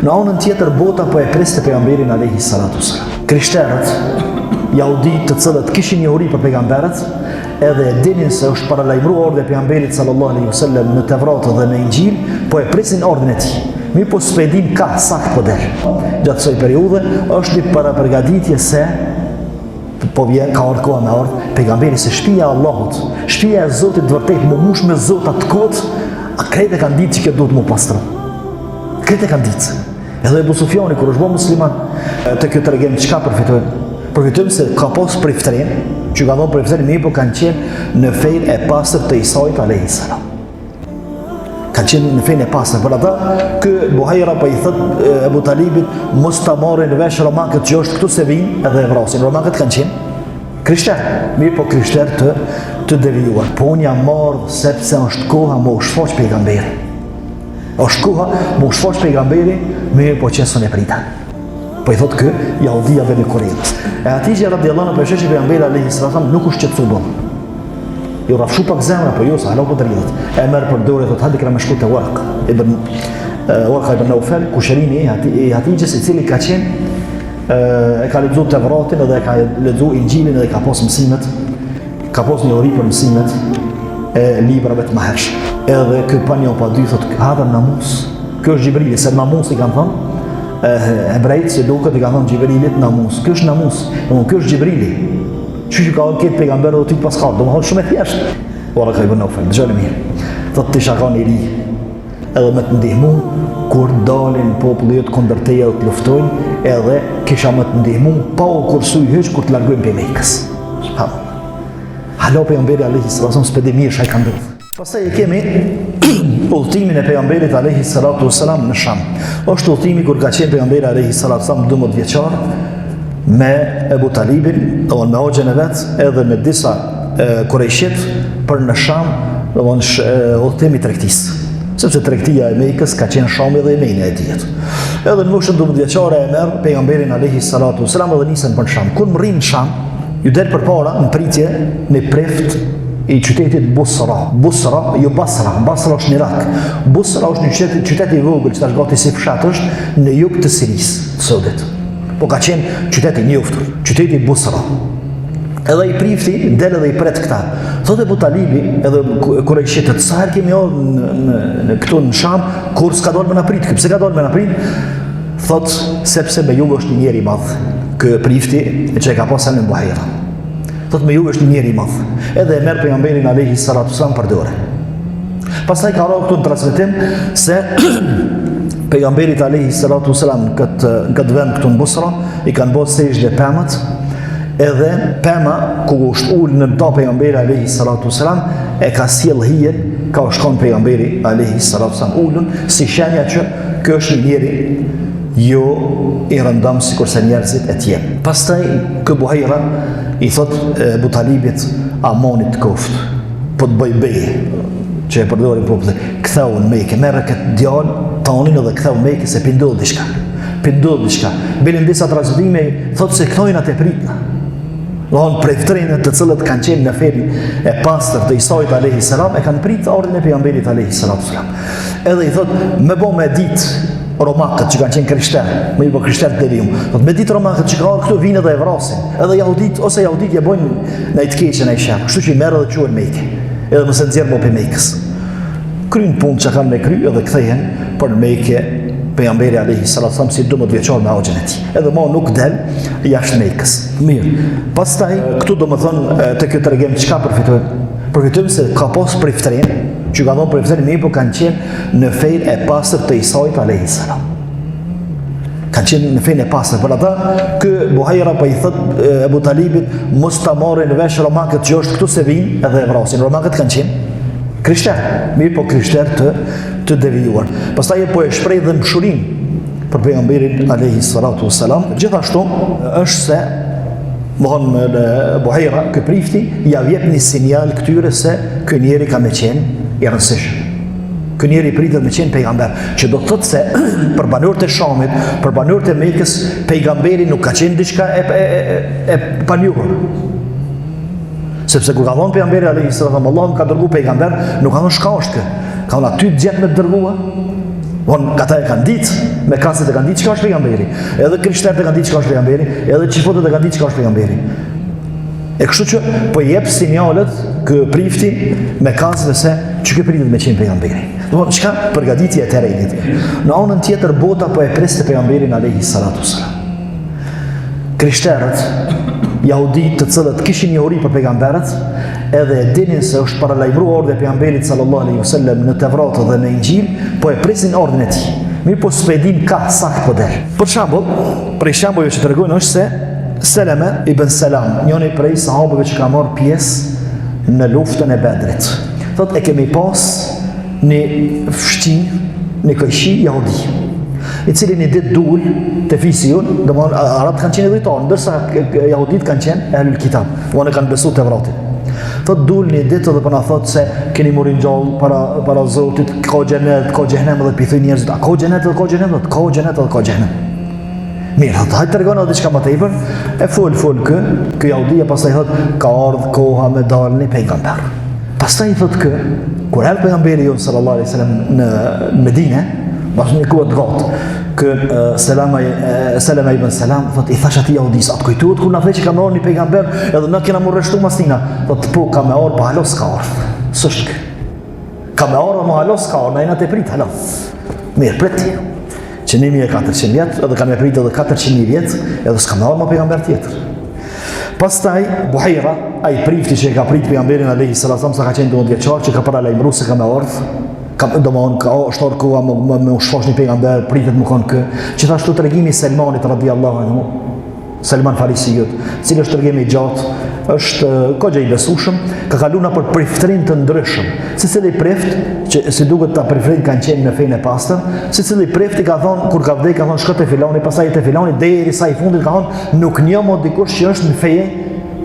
Në anën tjetër bota po e priste pejgamberin alayhi salatu wasalam. Krishterët, jahudit të cilët kishin njohuri për pejgamberët, edhe e dinin se është paralajmëruar urdhri e pejgamberit sallallahu alaihi wasallam në Tevrat dhe në Injil, po e presin urdhën e tij. Mi po s'pedin ka sakt po del. Gjatë kësaj periudhe është një paraprgatitje se po vjen ka ardhur koha me ardh pejgamberi se shtëpia e Allahut, shtëpia e Zotit vërtet më mush me Zot atë kot, a krejt e kanë ditë që kjo duhet më pastro. Krejt e kanë ditë. Edhe Ebu Sufjani kur është bërë musliman, të kjo tregim çka përfitojnë? Përfitojnë se ka pas priftërin, që ka dhënë priftërin mirë, po kanë qenë në fejnë e pastër të Isait alayhis salam. Kanë qenë në fejnë e pastër. Për ata, kë Buhajra po i thot Ebu Talibit, mos ta marrin në vesh romakët që është këtu se vinë edhe e vrasin. Romakët kanë qenë krishterë, mirë po krishterë të devijuar. Po unë jam marrë sepse është koha më u shfaq pejgamberi. Është koha më u shfaq pejgamberi, mirë po qesën e prita. Po i thot kë jahudijave në Korejës. E Hatixha radhiyallahu anha për shkak që pejgamberi alayhi salam nuk u shqetësua dom. Jo rafshu pak zemra, po jo sa hala po dridhet. E merr për dorë thot hadi kra më shku te Warq ibn Nawfal, kusherini i Hatixhës, i cili ka qenë e ka lexuar Tevratin edhe ka lexuar Injilin edhe ka pas mësimet, ka pas një uri për mësimet e librave të mëhershëm. Edhe ky panjo pa dy thot hadha namus. Ky është Xhibrili, se namus i kanë thënë hebrejt që duket i ka thënë Xhibrilit namus. Ky është namus, ky është Xhibrili. Që ka këtë pejgamber do ti pas ka, domethënë shumë e thjeshtë. Ora ka ibn Nawfal, dëgjoni mirë. Thotë ti shakon i ri. Edhe me të ndihmu kur dalin popullit kundërteja të luftojnë, edhe kisha më të ndihmu pa u kursuj hiç kur të largojmë prej Mekës. Halo pejgamberi alayhi salatu s'pedi mirë shaj kanë ndodhur. Pastaj e kemi udhëtimin e pejgamberit alayhi salatu wasalam në Sham. Është udhëtimi kur ka qenë pejgamberi alayhi salatu wasalam 12 vjeçar me Ebu Talibin, me hoxhën e vet, edhe me disa kurajshit për në Sham, udhëtimi tregtisë. Sepse tregtia e Mekës ka qenë Shami dhe Yemeni e dihet. Edhe në moshën 12 vjeçare e merr pejgamberin alayhi salatu wasalam dhe nisën për Sham. Kur rrin në Sham, ju del përpara në pritje në preft i qytetit Busra. Busra, jo Basra. Basra është në Irak. Busra është një qytet i vogël, që tash gati si fshat është në jug të Sirisë, të sodit. Po ka qenë qyteti i njoftur, qyteti Busra. Edhe i prifti, del edhe i pret këta. Thotë Ebu Talibi, edhe kurajshitët, sa herë kemi në këtu në Sham, kur s'ka dalë me na prit, pse ka dalë me na prit? Thotë sepse me juve është një njeri i madh, ky prifti që e ka pasur në Buhajra. Thotë me juve është një njeri i madh. Edhe e merr pejgamberin alayhi salatu wasalam për dorë. Pastaj ka rrotë këtu në transmetim se pejgamberit alayhi salatu wasalam në këtë vend këtu në Busra i kanë bërë sejdë pemët, edhe pema ku është ul në ta pejgamberi alayhi salatu wasalam e ka sjell hijen, ka shkon pejgamberi alayhi salatu wasalam ulun si shenja që ky është një njeri jo i rëndam si kurse njerëzit e tjerë. Pastaj kë Buhajra i thot Ebu Talibit amonit koft, po të bëj beje, që e përdorin popullit, ktheu në Mekë, merre këtë djalë tonin edhe ktheu në Mekë se pindodh diçka. Bilin disa transmetime thot se këtojnë atë pritna. Donë preftërinë të cilët kanë qenë në ferin e pastër të Isait alayhi salam e kanë pritë ardhin e pejgamberit alayhi salatu wasalam. Edhe i thot me bë me ditë romakët që kanë qenë krishterë, më i bë krishterë të devijum. Thot me ditë romakët që ka ardhur këtu vinë dhe e vrasin. Edhe jahudit ose jahudit ja bojnë në të keqen e shaq. Kështu që i merr edhe quhen Mekë. Edhe mos e nxjerr më pe Mekës. Kryen punë që kanë me kry edhe kthehen për Mekë pejgamberi alayhi salatu wasalam si 12 vjeçar me hoxhën e tij. Edhe më nuk del jashtë Mekës. Mirë. Pastaj këtu domethënë te kjo tregim çka përfitojmë? Përfitojmë se ka pas priftërinë, që ka dhënë priftërinë mirë, po kanë qenë në fejnë e pastër të Isait alayhi salam. Kanë qenë në fejnë e pastër. Për ata, ky Buhajra po i thot Ebu Talibit, mos ta marrin në vesh romakët që është këtu se vinë edhe e vrasin. Romakët kanë qenë krishterë, mirë po krishterë të devijuar. Pastaj po e shpreh dhe mshurinë për pejgamberin alayhi salatu wasalam. Gjithashtu është se Muhammed Buhajra, ky prifti, ja jep një sinjal këtyre se ky njeri ka me qenë i rëndësishëm. Ky njeri pritet me qenë pejgamber, që do të thotë se për banorët e Shamit, për banorët e Mekës, pejgamberi nuk ka qenë diçka e panjohur. Sepse kur ka thonë pejgamberi alayhi salatu Allahu ka dërguar pejgamber, nuk ka thonë shka është kë. Ka thonë aty gjet me të dërguar. Von ata e kanë ditë Mekasit e kanë ditë çka është pejgamberi, edhe krishterët e kanë ditë çka është pejgamberi, edhe çifotët e kanë ditë çka është pejgamberi. E kështu që po jep sinjalet kë prifti Mekasve se që kë pritet me qenë pejgamberi. Domethënë çka përgatitje e terrenit. Në anën tjetër bota po e priste pejgamberin alayhi salatu wasalam. Krishterët, jahudit të cilët kishin njohuri për pejgamberët, edhe e dinin se është paralajmëruar urdhë e pejgamberit sallallahu alaihi wasallam në Tevrat dhe në Injil, po e presin urdhën e tij. Mirë po s'pedin ka sakt po der. Për shembull që tregojnë është se Seleme ibn Selam, njëri prej sahabëve që ka marrë pjesë në luftën e Bedrit. Thot e kemi pas një fshti, një këshi jahudi, i cili një ditë dul të fisi unë, domethënë arabët kanë qenë dhejtarë, ndërsa jahudit kanë qenë ehlul kitab, unë kanë besu të vratin. Thot dul një ditë dhe përna thot se keni murin gjallë para Zotit, ka xhenet, ka xhenem dhe pithuj njerëzit, a ka xhenet dhe ka xhenem dhe ka xhenet dhe ka xhenem. Mirë, thot, hajtë të regonë edhe qka më tepër, e fol kë jahudia, pastaj thot, ka ardhë koha me dalë një pejgamber. Pastaj thot kur erdhë pejgamberi jonë sallallahu alaihi wasallam në Medine, pas një kohë të gatë, Selema ibn Selam, thot, i thash ati jahudis, atë kujtuat kur na the që ka me orë një pejgamber, edhe na kena mu rreshtu mastina, thot, po, ka me orë, pa halos ka orë, sështë ka me orë, ma halos ka orë, na jena te prit, halos. Mirë, preti. Që 1400 vjetë, edhe kanë me pritë edhe 400 vjetë, edhe s'ka me orë ma pejgamber tjetër. Pastaj, Buhajra, a i prifti që e ka pritë pejgamberin alayhi salatu sa ka qenë 12 vjeçar, që ka paralajmëruar se ka me orë, domthonë ka shtorë koha me u shfosh një pejgamber, pritet më konë kë, që thashtu tregimi i Selmanit radhiyallahu anhu, Selman Farisiut, cili është tregimi i gjatë, është kogja i besueshëm, ka kaluar për priftërin të ndryshëm. Secili prift, që si duket ta prifrin kanë qenë në fenë e pastër, secili prift i ka thonë kur ka vdekë, ka thonë shko te filani, pastaj te filani derisa i fundit ka thonë nuk njoh më dikush që është në feje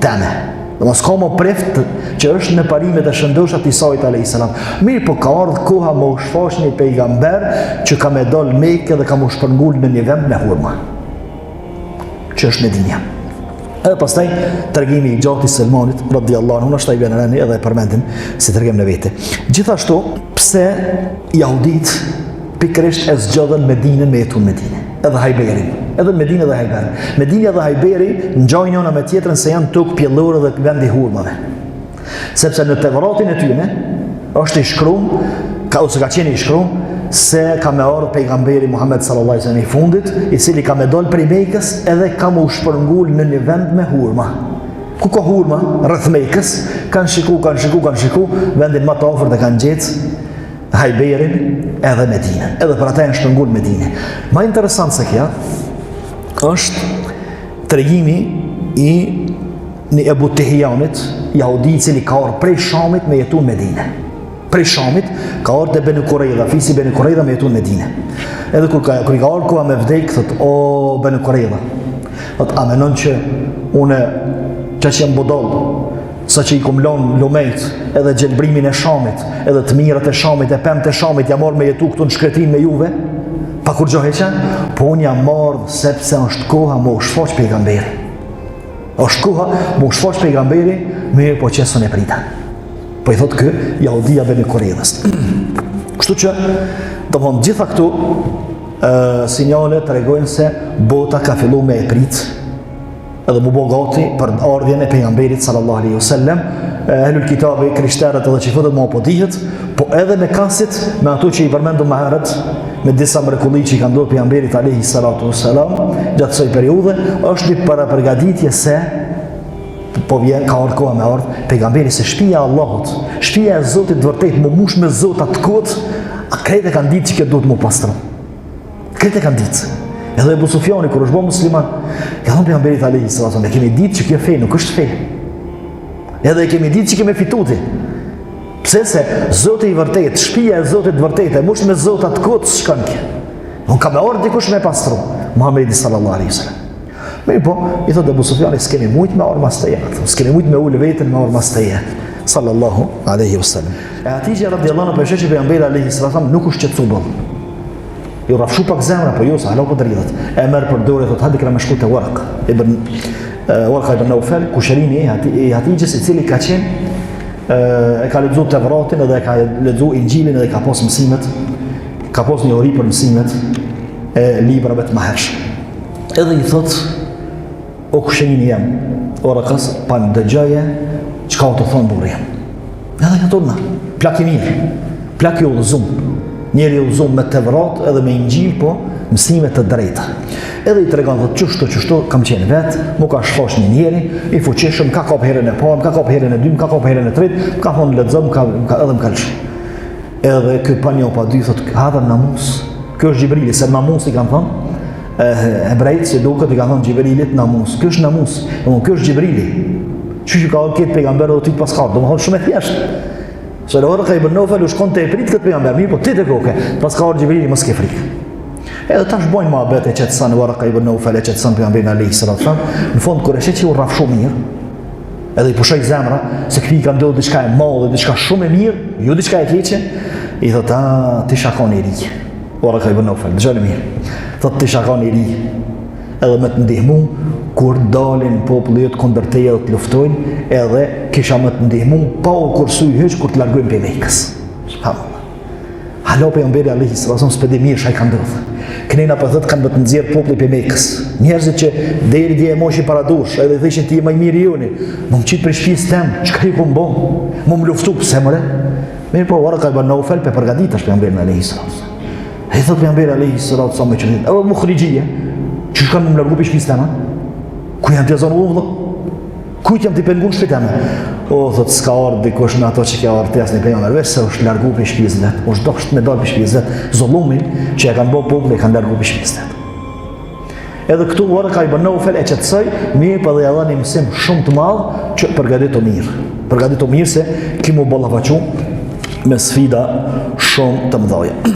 teme. Mos ka më prift që është në parimet e shëndosha të Isait alayhis salam. Mirë, po ka ardhur koha më u shfosh një pejgamber që ka me dal Mekë dhe ka më shpërngul në një vend me hurma, që është Medinja. Edhe pastaj tregimi i gjatë i Selmanit radhiyallahu anhu, është ai vjen rani edhe e përmendim si tregim në vete. Gjithashtu, pse jahudit pikërisht e zgjodhen Medinën me jetu në Medinë, edhe Hajberin, edhe Medinë edhe Hajberin. Medinja dhe Hajberi ngjajnë njëna me tjetrën se janë tokë pjellore dhe vendi hurmave. Sepse në Tevratin e tyre është i shkruar, ose ka qenë i shkruar, se ka me ardhur pejgamberi Muhammed sallallahu alaihi wasallam i fundit, i cili ka me dal prej Mekës edhe ka më shpërngul në një vend me hurma. Ku ka hurma rreth Mekës, kanë shiku vendin më të afërt dhe kanë gjetë Hajberin edhe Medinën. Edhe për ata janë shpërngul Medinë. Më interesant se kjo është tregimi i një Ebu Tihijanit, jahudi i cili ka ardhur prej Shamit me jetu në Medinë. Prej Shamit ka ardhur te Benu Kurejda, fisi Benu Kurejda me jetu në Medinë. Edhe kur i ka ardhur koha me vdek, thot, o Benu Kurejda, thot, a menon që une që jam budall, sa që i kum lënë lumejt, edhe gjelbrimin e Shamit, edhe të mirat e Shamit, e pemt e Shamit, jam marrë me jetu këtu në shkretin me juve, pa kur gjoheqa, po unë jam marrë sepse është koha më u shfaq pejgamberi. Është koha më u shfaq pejgamberi, mirë po qesën e prita. Po i thotë kë jahudia Benu Kurejdas. Kështu që, domthonë gjitha këtu sinjale tregojnë se bota ka fillu me e prit, edhe mu bogati për ardhjen e pejgamberit sallallahu alaihi wasallam. Ehlul kitabi, krishterët edhe çifutët më apo dihet, po edhe me kasit, me ato që i përmendëm më herët, me disa mrekulli që i kanë ndodhur pejgamberit alaihi salatu wasalam gjatë kësaj periudhe, është një paraprgatitje se po vjen ka ardhur koha me ardh pejgamberi se shtëpia e Allahut, shtëpia e Zotit vërtet më mush me Zot atë kot, a krejtë kanë ditë që kjo duhet më pastron. Krejtë kanë ditë. Edhe Ebu Sufjani kur është bërë musliman, ka thënë pejgamberit alayhi salatu wasallam, ne kemi ditë që kjo fe nuk është fe. Edhe e kemi ditë që kemi fituti. Pse se Zoti i vërtet, shtëpia e Zotit vërtet, e mush me Zot atë kot s'kan kjo. Nuk ka me ardhur dikush me pastron. Muhamedi sallallahu alaihi wasallam. Mirë po, i thotë Ebu Sufjani, s'kemi mujt me orë mas të jetë, s'kemi mujt me ullë vetën me orë mas të jetë, sallallahu alaihi wasallam. E Hatixha radhiyallahu anha përshë që pejgamberi alaihi sallam nuk është qetësu bëllë. Jo rafshu pak zemra, po jo, sa halo po dridhet. E merë për dorë, thotë hadi këra me shku të Waraq ibn Naufel, kusherini i Hatixhës, i cili ka qenë, e ka lexuar Tevratin edhe e ka lexuar Injilin edhe ka pas mësimet, ka pas një ori për mësimet e librave të mëhershëm. Edhe i thot, o kushenin jam, o Rakës, pa në dëgjaje, qka o të thonë burri jam. Edhe i thonë, plak i mirë, plak i udhëzum, njeri i udhëzum me Tevrat edhe me Injil, po mësime të drejta. Edhe i tregon thot qështu kam qenë vetë, mu ka shfosh një njeri, i fuqishëm, ka kap herën e parë, ka kap herën e dymë, ka kap herën e tretë, ka thonë lexom, edhe më ka lëshë. Edhe ky pa një pa dy thot, hadha namus. Ky është Gjibrili, se namus i kanë thonë hebrejt, se duket i kanë thonë Gjibrilit namus. Ky është namus, ky është Gjibrili. Që ka këtë pejgamber edhe ti pas ka, domethënë shumë e thjeshtë. Se Waraka ibn Nawfal u shkon te prit këtë pejgamber, mirë, po ti te koke, pas ka Gjibrili mos ke frikë. Edhe tash bojnë muhabet e qetëson Waraka ibn Nawfal e qetëson pejgamberin alayhi salatu wasallam. Në fund kur e sheh që u rraf shumë mirë, edhe i pushoi zemra se këtij ka ndodhur diçka e madhe, diçka shumë e mirë, jo diçka e keqe, i thot ti shakon i ri. Waraka ibn Nawfal, dëgjoni mirë. Thot ti shakon i ri. Edhe me të ndihmu kur dalin populli të kundërtej edhe të luftojnë, edhe kisha më të ndihmu pa u kursuj hiç kur të largojnë prej Mekës. Subhanallah. Halo pejgamberi alayhi salatu wasallam s'pe di mirë çka ka ndodhur. Kënena po thot kanë më të nxjerr populli prej Mekës. Njerëzit që deri dje e moshin para dush, edhe thëshin ti je më i miri joni. Më qit për shtëpisë tem, çka i kum bën? Më luftu pse more? Mirë po Waraka ibn Nawfal pe përgatitesh pejgamberin alayhi salatu wasallam. Ai thot pejgamberi alayhi salatu wasallam që apo mukhrijie, që kanë më largu për shtëpisë tem. Ku janë të zonë uvdhë? Kujt jam të pengun shpitame? O, thot, s'ka ardhë dikush në ato që ka ardhë të jasë një pejgamber, veç se është largu për shpizë vetë, është dosht me dalë për shpizë vetë, zollumin që e kanë bo popull e kanë largu për shpizë vetë. Edhe këtu Waraka ibn Nawfal e qetësoj, mirë për dhe edhe një mësim shumë të madhë që përgadito mirë. Përgadito mirë se ki mu ballafaqu me sfida shumë të mëdhaja.